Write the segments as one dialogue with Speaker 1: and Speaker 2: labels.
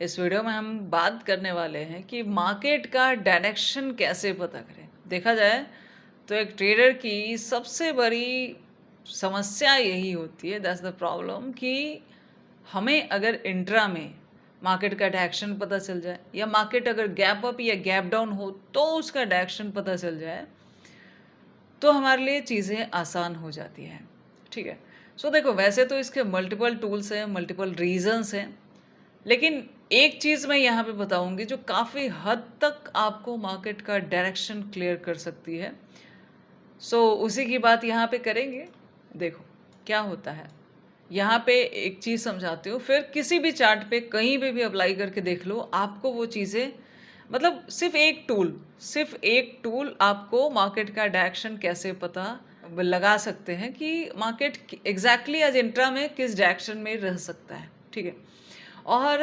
Speaker 1: इस वीडियो में हम बात करने वाले हैं कि मार्केट का डायरेक्शन कैसे पता करें। देखा जाए तो एक ट्रेडर की सबसे बड़ी समस्या यही होती है, दैट्स द प्रॉब्लम, कि हमें अगर इंट्रा में मार्केट का डायरेक्शन पता चल जाए या मार्केट अगर गैप अप या गैप डाउन हो तो उसका डायरेक्शन पता चल जाए तो हमारे लिए चीज़ें आसान हो जाती हैं। ठीक है। सो देखो, वैसे तो इसके मल्टीपल टूल्स हैं, मल्टीपल रीजंस हैं, लेकिन एक चीज़ मैं यहाँ पे बताऊँगी जो काफ़ी हद तक आपको मार्केट का डायरेक्शन क्लियर कर सकती है। उसी की बात यहाँ पे करेंगे। देखो क्या होता है, यहाँ पे एक चीज़ समझाती हूँ, फिर किसी भी चार्ट पे कहीं पे भी अप्लाई करके देख लो, आपको वो चीज़ें मतलब सिर्फ एक टूल आपको मार्केट का डायरेक्शन कैसे पता लगा सकते हैं कि मार्केट एग्जैक्टली आज इंट्रा में किस डायरेक्शन में रह सकता है। ठीक है। और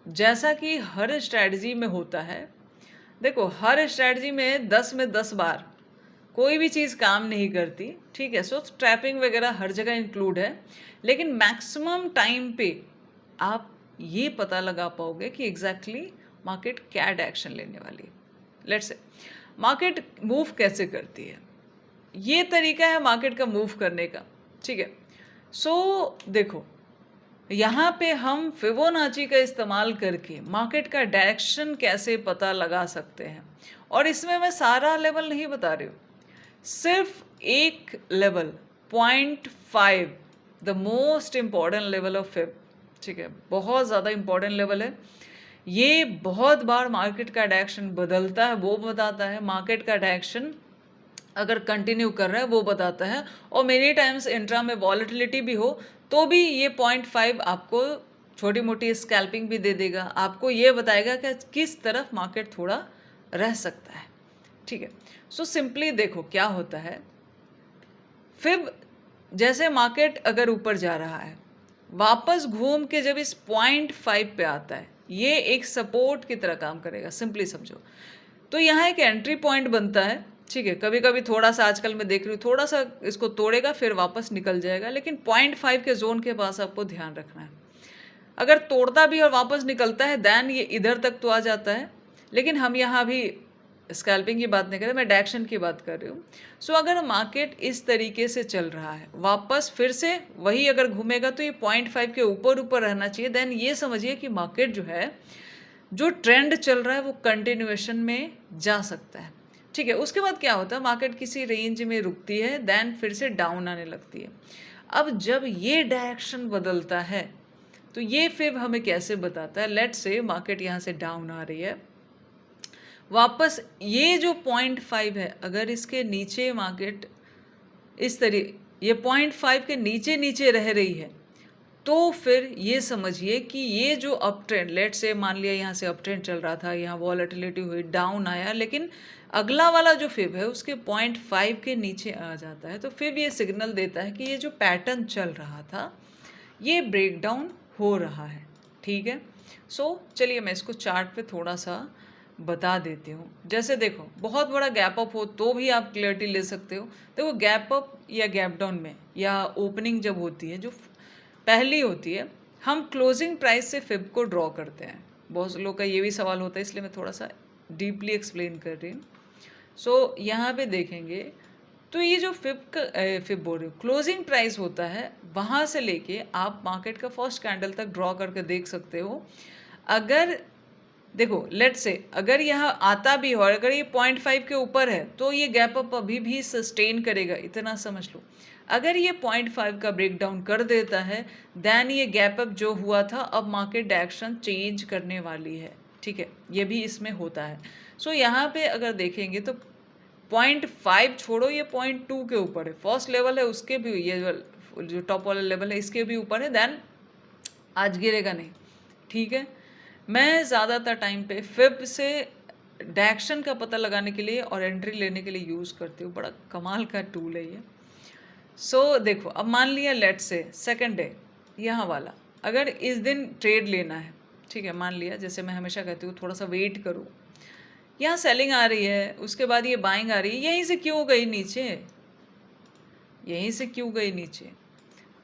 Speaker 1: जैसा कि हर स्ट्रैटेजी में होता है, देखो हर स्ट्रैटेजी में 10 बार कोई भी चीज़ काम नहीं करती। ठीक है। ट्रैपिंग वगैरह हर जगह इंक्लूड है, लेकिन मैक्सिमम टाइम पे आप ये पता लगा पाओगे कि एग्जैक्टली मार्केट क्या डायरेक्शन लेने वाली है। लेट्स से मार्केट मूव कैसे करती है, ये तरीका है मार्केट का मूव करने का। ठीक है। देखो यहाँ पे हम फिबोनाची का इस्तेमाल करके मार्केट का डायरेक्शन कैसे पता लगा सकते हैं, और इसमें मैं सारा लेवल नहीं बता रही हूँ, सिर्फ एक level 0.5, the most important level of fib. ठीक है, बहुत ज़्यादा इम्पॉर्टेंट लेवल है ये। बहुत बार मार्केट का डायरेक्शन बदलता है, वो बताता है मार्केट का डायरेक्शन अगर कंटिन्यू कर रहा है वो बताता है, और मेनी टाइम्स इंट्रा में वॉलेटिलिटी भी हो तो भी ये 0.5 आपको छोटी मोटी स्कैल्पिंग भी दे देगा, आपको ये बताएगा कि किस तरफ मार्केट थोड़ा रह सकता है। ठीक है। सिंपली देखो क्या होता है, फिर जैसे मार्केट अगर ऊपर जा रहा है, वापस घूम के जब इस 0.5 पे आता है, ये एक सपोर्ट की तरह काम करेगा, सिंपली समझो। तो यहाँ एक एंट्री पॉइंट बनता है। ठीक है। कभी कभी थोड़ा सा, आजकल मैं देख रही हूँ, थोड़ा सा इसको तोड़ेगा फिर वापस निकल जाएगा, लेकिन 0.5 के जोन के पास आपको ध्यान रखना है। अगर तोड़ता भी और वापस निकलता है देन ये इधर तक तो आ जाता है, लेकिन हम यहाँ भी स्कैल्पिंग की बात नहीं कर रहे, मैं डायरेक्शन की बात कर रही हूँ। अगर मार्केट इस तरीके से चल रहा है, वापस फिर से वही अगर घूमेगा तो ये 0.5 के ऊपर ऊपर रहना चाहिए, देन ये समझिए कि मार्केट जो है, जो ट्रेंड चल रहा है वो कंटिन्यूएशन में जा सकता है। ठीक है। उसके बाद क्या होता है, मार्केट किसी रेंज में रुकती है, देन फिर से डाउन आने लगती है। अब जब ये डायरेक्शन बदलता है तो ये फिर हमें कैसे बताता है, लेट्स से मार्केट यहाँ से डाउन आ रही है, वापस ये जो 0.5 है, अगर इसके नीचे मार्केट इस तरह ये 0.5 के नीचे नीचे रह रही है, तो फिर ये समझिए कि ये जो अप ट्रेंड, लेट से मान लिया यहाँ से अप ट्रेंड चल रहा था, यहाँ वॉलेटिलिटी हुई, डाउन आया, लेकिन अगला वाला जो फिब है उसके 0.5 के नीचे आ जाता है, तो फिर ये सिग्नल देता है कि ये जो पैटर्न चल रहा था ये ब्रेक डाउन हो रहा है। ठीक है। चलिए मैं इसको चार्ट पे थोड़ा सा बता देती हूँ। जैसे देखो, बहुत बड़ा गैप अप हो तो भी आप क्लियरिटी ले सकते हो। देखो गैप अप या गैप डाउन में या ओपनिंग जब होती है, जो पहली होती है, हम क्लोजिंग प्राइस से फिब को ड्रॉ करते हैं। बहुत लोग का ये भी सवाल होता है, इसलिए मैं थोड़ा सा डीपली एक्सप्लेन कर रही हूँ। यहाँ पे देखेंगे तो ये जो फिब बोल रही हूँ, क्लोजिंग प्राइस होता है, वहाँ से लेके आप मार्केट का फर्स्ट कैंडल तक ड्रॉ करके देख सकते हो। अगर देखो लेट्स से अगर यहाँ आता भी हो और अगर ये 0.5 के ऊपर है तो ये गैप अप अभी भी सस्टेन करेगा, इतना समझ लो। अगर ये 0.5 का ब्रेक डाउन कर देता है, देन ये गैप अप जो हुआ था अब मार्केट डायरेक्शन चेंज करने वाली है। ठीक है, ये भी इसमें होता है। यहाँ पे अगर देखेंगे तो 0.5 छोड़ो, ये 0.2 के ऊपर है, फर्स्ट लेवल है, उसके भी ये जो टॉप वाला लेवल है इसके भी ऊपर है, देन आज गिरेगा नहीं। ठीक है। मैं ज़्यादातर टाइम पे फिब से डायरेक्शन का पता लगाने के लिए और एंट्री लेने के लिए यूज़ करती हूँ, बड़ा कमाल का टूल है ये। देखो अब मान लिया लेट्स से सेकंड डे यहाँ वाला, अगर इस दिन ट्रेड लेना है, ठीक है, मान लिया, जैसे मैं हमेशा कहती हूँ थोड़ा सा वेट करो, यहाँ सेलिंग आ रही है, उसके बाद ये बाइंग आ रही है, यहीं से क्यों गई नीचे, यहीं से क्यों गई नीचे।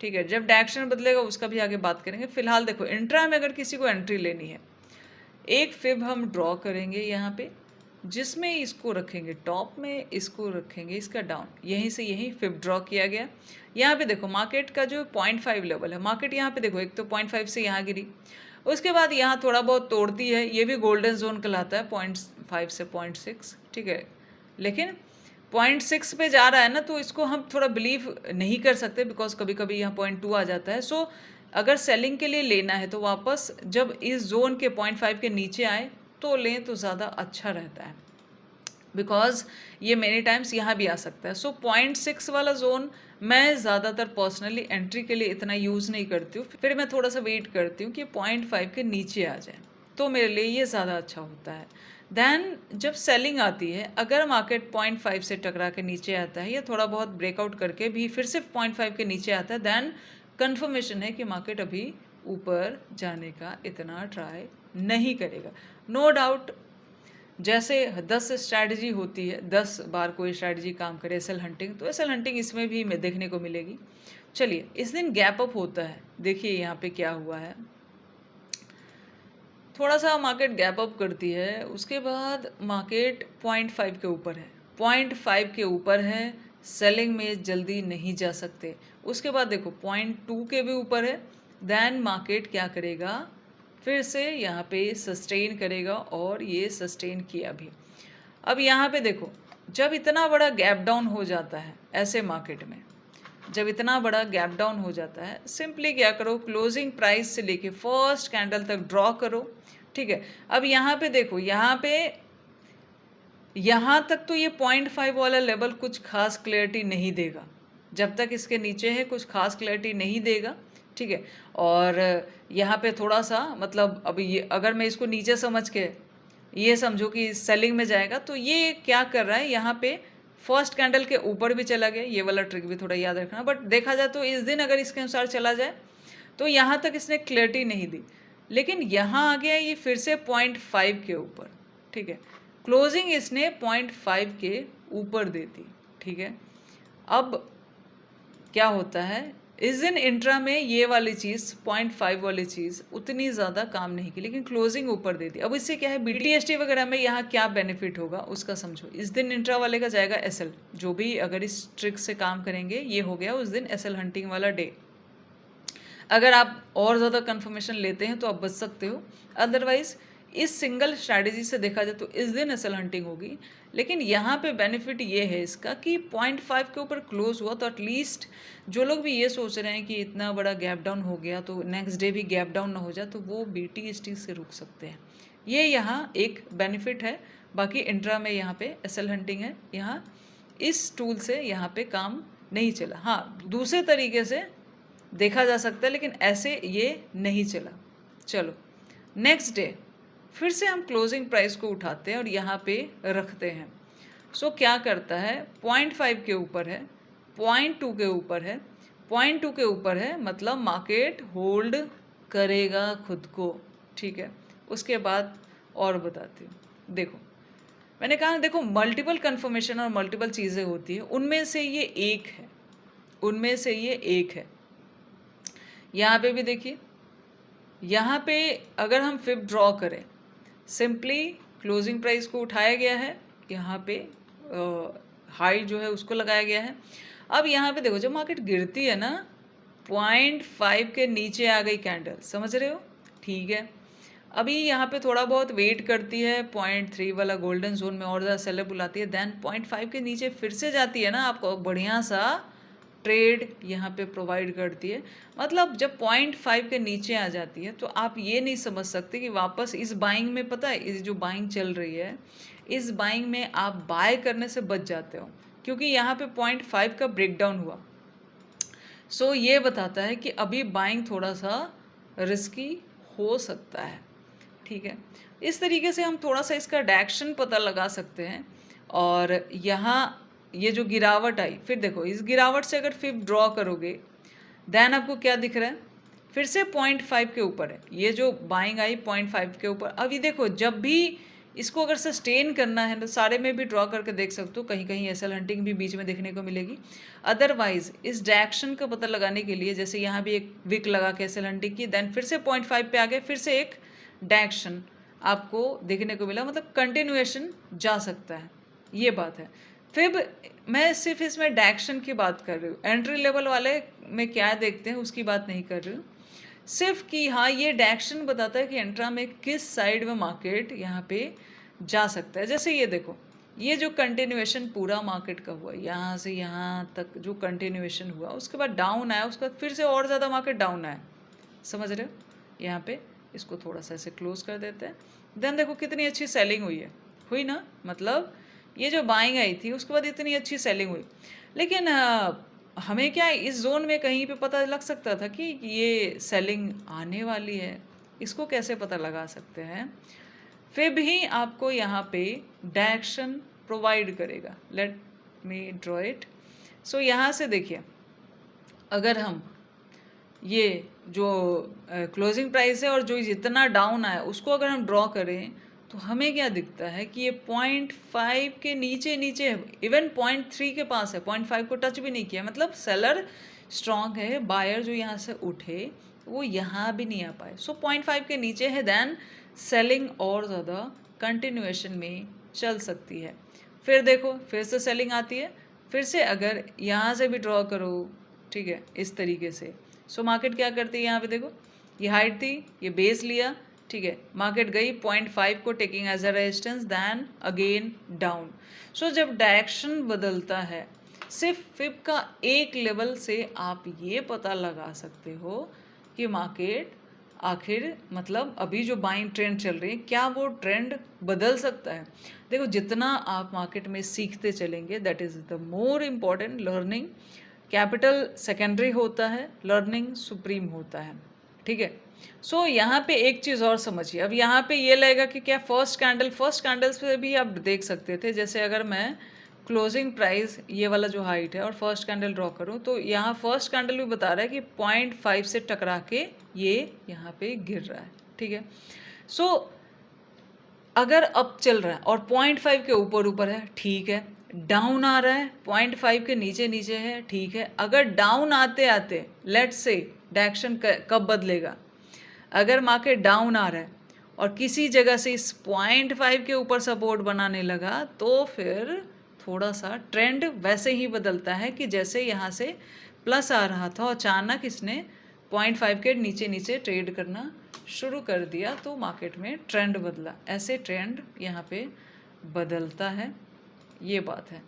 Speaker 1: ठीक है, जब डायरेक्शन बदलेगा उसका भी आगे बात करेंगे। फिलहाल देखो इंट्रा में अगर किसी को एंट्री लेनी है एक फिब हम ड्रॉ करेंगे यहाँ पे, जिसमें इसको रखेंगे टॉप में, इसको रखेंगे इसका डाउन, यहीं से यहीं फिब ड्रॉ किया गया। यहाँ पे देखो मार्केट का जो 0.5 लेवल है, मार्केट यहाँ पे देखो एक तो 0.5 से यहाँ गिरी, उसके बाद यहाँ थोड़ा बहुत तोड़ती है, ये भी गोल्डन जोन कहलाता है 0.5 से 0.6, ठीक है। लेकिन 0.6 पे जा रहा है ना, तो इसको हम थोड़ा बिलीव नहीं कर सकते, बिकॉज कभी कभी यहाँ 0.2 आ जाता है। सो अगर सेलिंग के लिए लेना है तो वापस जब इस जोन के 0.5 के नीचे आए तो लें तो ज़्यादा अच्छा रहता है, बिकॉज ये मेनी टाइम्स यहाँ भी आ सकता है। सो 0.6 वाला जोन मैं ज़्यादातर पर्सनली एंट्री के लिए इतना यूज़ नहीं करती हूँ, फिर मैं थोड़ा सा वेट करती हूँ कि 0.5 के नीचे आ जाए, तो मेरे लिए ये ज़्यादा अच्छा होता है। देन जब सेलिंग आती है, अगर मार्केट 0.5 से टकरा के नीचे आता है या थोड़ा बहुत ब्रेकआउट करके भी फिर से 0.5 के नीचे आता है, देन कन्फर्मेशन है कि मार्केट अभी ऊपर जाने का इतना ट्राई नहीं करेगा। नो डाउट, जैसे 10 स्ट्रैटेजी होती है, 10 बार कोई स्ट्रैटेजी काम करे एसएल हंटिंग, तो एसएल हंटिंग इसमें भी देखने को मिलेगी। चलिए, इस दिन गैप अप होता है, देखिए यहाँ पे क्या हुआ है, थोड़ा सा मार्केट गैप अप करती है, उसके बाद मार्केट 0.5 के ऊपर है, 0.5 के ऊपर है, सेलिंग में जल्दी नहीं जा सकते। उसके बाद देखो 0.2 के भी ऊपर है, देन मार्केट क्या करेगा, फिर से यहाँ पे सस्टेन करेगा, और ये सस्टेन किया भी। अब यहाँ पे देखो, जब इतना बड़ा गैप डाउन हो जाता है ऐसे मार्केट में, जब इतना बड़ा गैप डाउन हो जाता है, सिंपली क्या करो, क्लोजिंग प्राइस से लेके फर्स्ट कैंडल तक ड्रॉ करो, ठीक है। अब यहाँ पे देखो, यहाँ पे यहाँ तक तो ये 0.5 वाला लेवल कुछ खास क्लैरिटी नहीं देगा, जब तक इसके नीचे है कुछ खास क्लैरिटी नहीं देगा, ठीक है। और यहाँ पे थोड़ा सा मतलब अब ये अगर मैं इसको नीचे समझ के ये समझो कि सेलिंग में जाएगा, तो ये क्या कर रहा है, यहाँ पे फर्स्ट कैंडल के ऊपर भी चला गया, ये वाला ट्रिक भी थोड़ा याद रखना। बट देखा जाए तो इस दिन अगर इसके अनुसार चला जाए तो यहाँ तक इसने क्लैरिटी नहीं दी, लेकिन यहाँ आ गया ये फिर से 0.5 के ऊपर, ठीक है। क्लोजिंग इसने 0.5 के ऊपर दे दी, ठीक है। अब क्या होता है, इस दिन इंट्रा में ये वाली चीज़ 0.5 वाली चीज़ उतनी ज़्यादा काम नहीं की, लेकिन क्लोजिंग ऊपर दे दी। अब इससे क्या है, बीटीएसटी वगैरह में यहाँ क्या बेनिफिट होगा उसका समझो। इस दिन इंट्रा वाले का जाएगा एसएल, जो भी अगर इस ट्रिक से काम करेंगे, ये हो गया उस दिन एसएल हंटिंग वाला डे। अगर आप और ज़्यादा कन्फर्मेशन लेते हैं तो आप बच सकते हो, अदरवाइज इस सिंगल स्ट्रैटेजी से देखा जाए तो इस दिन एसएल हंटिंग होगी। लेकिन यहाँ पे बेनिफिट ये है इसका कि 0.5 के ऊपर क्लोज हुआ, तो एटलीस्ट जो लोग भी ये सोच रहे हैं कि इतना बड़ा गैप डाउन हो गया तो नेक्स्ट डे भी गैप डाउन ना हो जाए, तो वो बीटीएसटी से रुक सकते हैं। ये यहाँ एक बेनिफिट है। बाकी इंट्रा में यहाँ पे एसएल हंटिंग है, यहाँ इस टूल से यहाँ पे काम नहीं चला। हाँ, दूसरे तरीके से देखा जा सकता है, लेकिन ऐसे ये नहीं चला। चलो, नेक्स्ट डे फिर से हम क्लोजिंग प्राइस को उठाते हैं और यहाँ पे रखते हैं। सो क्या करता है, 0.5 के ऊपर है, 0.2 के ऊपर है, 0.2 के ऊपर है, मतलब मार्केट होल्ड करेगा खुद को, ठीक है। उसके बाद और बताती हूँ, देखो मैंने कहा देखो मल्टीपल कन्फर्मेशन और मल्टीपल चीज़ें होती है, उनमें से ये एक है, उनमें से ये एक है। यहाँ पे भी देखिए, यहाँ पे अगर हम फिब ड्रॉ करें, सिंपली क्लोजिंग प्राइस को उठाया गया है, यहाँ पे हाई जो है उसको लगाया गया है। अब यहाँ पे देखो, जब मार्केट गिरती है ना, 0.5 के नीचे आ गई कैंडल, समझ रहे हो, ठीक है। अभी यहाँ पे थोड़ा बहुत वेट करती है, 0.3 वाला गोल्डन जोन में और ज़्यादा सेलर बुलाती है, देन 0.5 के नीचे फिर से जाती है ना, आपको बढ़िया सा ट्रेड यहाँ पे प्रोवाइड करती है। मतलब जब 0.5 के नीचे आ जाती है तो आप ये नहीं समझ सकते कि वापस इस बाइंग में, पता है इस जो बाइंग चल रही है, इस बाइंग में आप बाय करने से बच जाते हो, क्योंकि यहाँ पे 0.5 का ब्रेकडाउन हुआ। सो ये बताता है कि अभी बाइंग थोड़ा सा रिस्की हो सकता है, ठीक है। इस तरीके से हम थोड़ा सा इसका डायरेक्शन पता लगा सकते हैं। और यहाँ ये जो गिरावट आई, फिर देखो इस गिरावट से अगर फिर ड्रॉ करोगे, देन आपको क्या दिख रहा है, फिर से 0.5 के ऊपर है, ये जो बाइंग आई 0.5 के ऊपर। अब ये देखो, जब भी इसको अगर सस्टेन करना है तो सारे में भी ड्रॉ करके देख सकते हो, कहीं कहीं एसएल हंटिंग भी बीच में देखने को मिलेगी। अदरवाइज इस डायरेक्शन का पता लगाने के लिए, जैसे यहाँ भी एक विक लगा के एसएल हंटिंग की, देन फिर से 0.5 पे आ गए, फिर से एक डायरेक्शन आपको देखने को मिला, मतलब कंटिन्यूएशन जा सकता है, ये बात है। फिर मैं सिर्फ इसमें डायरेक्शन की बात कर रही हूँ, एंट्री लेवल वाले में क्या देखते हैं उसकी बात नहीं कर रही हूँ, सिर्फ कि हाँ ये डायरेक्शन बताता है कि इंट्रा में किस साइड में मार्केट यहाँ पे जा सकता है। जैसे ये देखो, ये जो कंटिन्यूएशन पूरा मार्केट का हुआ, यहाँ से यहाँ तक जो कंटिन्यूएशन हुआ, उसके बाद डाउन आया, उसके बाद फिर से और ज़्यादा मार्केट डाउन आया, समझ रहे हो? यहाँ पे इसको थोड़ा सा ऐसे क्लोज कर देते हैं। देन देखो कितनी अच्छी सेलिंग हुई है, हुई ना, मतलब ये जो बाइंग आई थी उसके बाद इतनी अच्छी सेलिंग हुई। लेकिन हमें क्या इस जोन में कहीं पे पता लग सकता था कि ये सेलिंग आने वाली है? इसको कैसे पता लगा सकते हैं? फिर भी आपको यहाँ पे डायरेक्शन प्रोवाइड करेगा। Let me draw it. So यहाँ से देखिए, अगर हम ये जो क्लोजिंग प्राइस है और जो जितना डाउन आया उसको अगर हम ड्रॉ करें तो हमें क्या दिखता है कि ये 0.5 के नीचे नीचे है, इवन 0.3 के पास है, 0.5 को टच भी नहीं किया, मतलब सेलर स्ट्रॉन्ग है, बायर जो यहाँ से उठे वो यहाँ भी नहीं आ पाए। सो 0.5 के नीचे है, देन सेलिंग और ज़्यादा कंटिन्यूएशन में चल सकती है। फिर देखो फिर से सेलिंग आती है, फिर से अगर यहाँ से भी ड्रॉ करो, ठीक है, इस तरीके से। सो मार्केट क्या करती है, यहाँ पे देखो ये हाइट थी, ये बेस लिया, ठीक है, मार्केट गई 0.5 को taking as a resistance, then again down. So जब डायरेक्शन बदलता है, सिर्फ फिब का एक लेवल से आप ये पता लगा सकते हो कि मार्केट आखिर, मतलब अभी जो बाइंग ट्रेंड चल रही है, क्या वो ट्रेंड बदल सकता है। देखो जितना आप मार्केट में सीखते चलेंगे, that is the more important. Learning capital secondary होता है, लर्निंग सुप्रीम होता है, ठीक है। सो यहाँ पे एक चीज़ और समझिए, अब यहाँ पे ये लगेगा कि क्या फर्स्ट कैंडल्स पे भी आप देख सकते थे। जैसे अगर मैं क्लोजिंग प्राइस ये वाला जो हाइट है और फर्स्ट कैंडल ड्रॉ करूँ तो यहाँ फर्स्ट कैंडल भी बता रहा है कि 0.5 से टकरा के ये यहाँ पे गिर रहा है, ठीक है। सो अगर अप चल रहा है और 0.5 के ऊपर ऊपर है, ठीक है, डाउन आ रहा है 0.5 के नीचे नीचे है, ठीक है। अगर डाउन आते आते लेट्स से डायरेक्शन कब बदलेगा, अगर मार्केट डाउन आ रहा है और किसी जगह से इस 0.5 के ऊपर सपोर्ट बनाने लगा तो फिर थोड़ा सा ट्रेंड वैसे ही बदलता है कि जैसे यहाँ से प्लस आ रहा था और अचानक इसने 0.5 के नीचे नीचे ट्रेड करना शुरू कर दिया तो मार्केट में ट्रेंड बदला। ऐसे ट्रेंड यहाँ पे बदलता है, ये बात है।